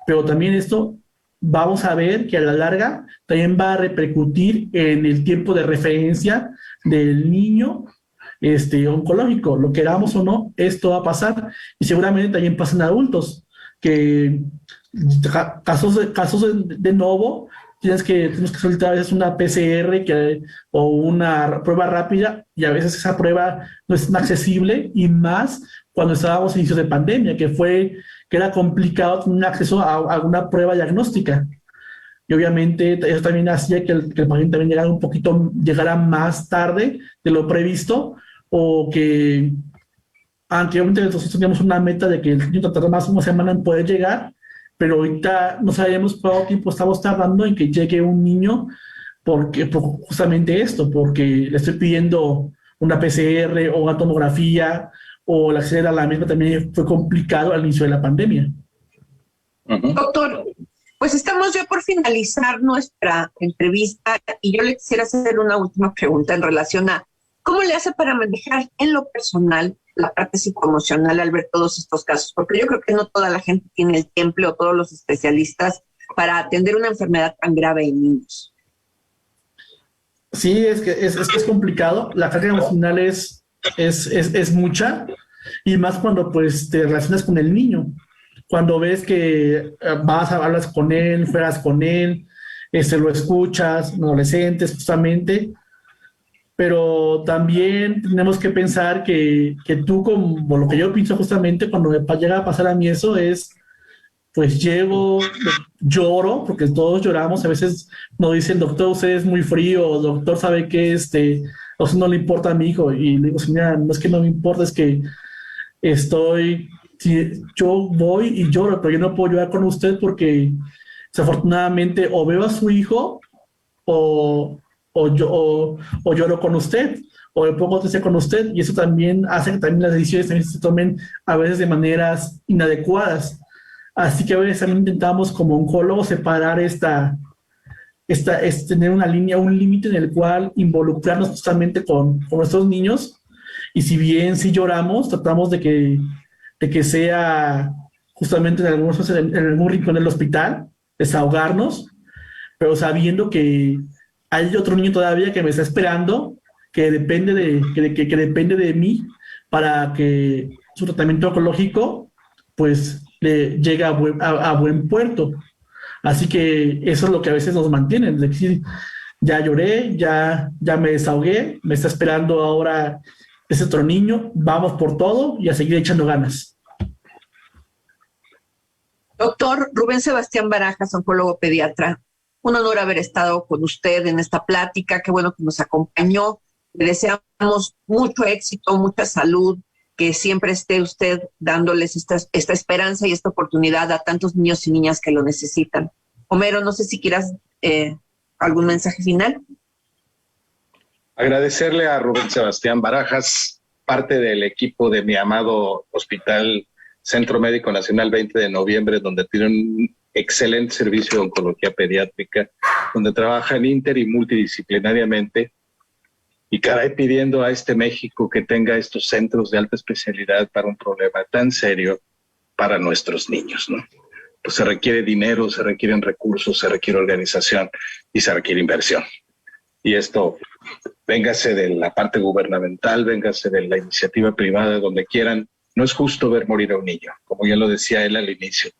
Pero también esto vamos a ver que a la larga también va a repercutir en el tiempo de referencia del niño oncológico. Lo queramos o no, esto va a pasar y seguramente también pasa en adultos, que casos de novo tenemos que solicitar a veces una PCR o una prueba rápida y a veces esa prueba no es tan accesible y más cuando estábamos en inicios de pandemia, que era complicado tener acceso a alguna prueba diagnóstica. Y obviamente eso también hacía que el paciente también llegara más tarde de lo previsto, o que anteriormente nosotros teníamos una meta de que el niño tardara más de una semana en poder llegar, pero ahorita no sabemos cuánto tiempo estamos tardando en que llegue un niño por justamente esto, porque le estoy pidiendo una PCR o una tomografía, o el acceder a la misma también fue complicado al inicio de la pandemia. Doctor, pues estamos ya por finalizar nuestra entrevista y yo le quisiera hacer una última pregunta en relación a cómo le hace para manejar en lo personal la parte psicoemocional al ver todos estos casos, porque yo creo que no toda la gente tiene el temple o todos los especialistas para atender una enfermedad tan grave en niños. Sí, es que es complicado. La carga emocional es mucha, y más cuando pues te relacionas con el niño. cuando ves que hablas con él, juegas con él, lo escuchas, adolescentes justamente, pero también tenemos que pensar que tú, como lo que yo pienso justamente cuando me llega a pasar a mí eso es, pues llego, lloro, porque todos lloramos, a veces nos dice el doctor, usted es muy frío, o doctor sabe que a usted no le importa a mi hijo, y le digo, señora, no es que no me importa, es que yo voy y lloro, pero yo no puedo llorar con usted porque desafortunadamente o veo a su hijo o lloro con usted, o me pongo triste con usted, y eso también hace que también las decisiones también se tomen a veces de maneras inadecuadas. Así que a veces también intentamos como oncólogos separar es tener una línea, un límite en el cual involucrarnos justamente con nuestros niños, y si bien sí lloramos, tratamos de que sea justamente en algún rincón del hospital, desahogarnos, pero sabiendo que hay otro niño todavía que me está esperando, que depende que depende de mí para que su tratamiento oncológico pues le llegue a buen puerto. Así que eso es lo que a veces nos mantiene, es decir, ya lloré, ya me desahogué, me está esperando ahora ese otro niño, vamos por todo y a seguir echando ganas. Doctor Rubén Sebastián Barajas, oncólogo pediatra, un honor haber estado con usted en esta plática, qué bueno que nos acompañó. Le deseamos mucho éxito, mucha salud, que siempre esté usted dándoles esta esperanza y esta oportunidad a tantos niños y niñas que lo necesitan. Homero, no sé si quieras algún mensaje final. Agradecerle a Rubén Sebastián Barajas, parte del equipo de mi amado Hospital Centro Médico Nacional 20 de Noviembre, donde tiene un excelente servicio de oncología pediátrica, donde trabajan inter y multidisciplinariamente, y caray, pidiendo a este México que tenga estos centros de alta especialidad para un problema tan serio para nuestros niños, ¿no? Pues se requiere dinero, se requieren recursos, se requiere organización y se requiere inversión. Y esto, véngase de la parte gubernamental, véngase de la iniciativa privada, donde quieran. No es justo ver morir a un niño, como ya lo decía él al inicio.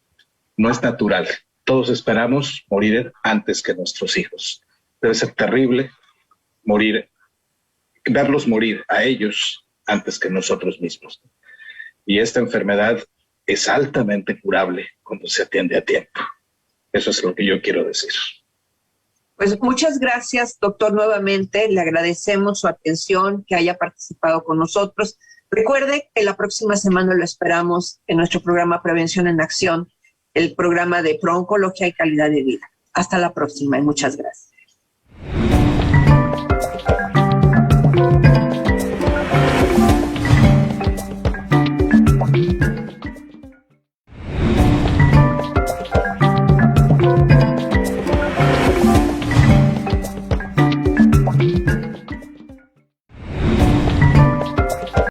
No es natural. Todos esperamos morir antes que nuestros hijos. Debe ser terrible verlos morir a ellos antes que nosotros mismos. Y esta enfermedad es altamente curable cuando se atiende a tiempo. Eso es lo que yo quiero decir. Pues muchas gracias, doctor, nuevamente. Le agradecemos su atención, que haya participado con nosotros. Recuerde que la próxima semana lo esperamos en nuestro programa Prevención en Acción, el programa de Prooncología y Calidad de Vida. Hasta la próxima y muchas gracias.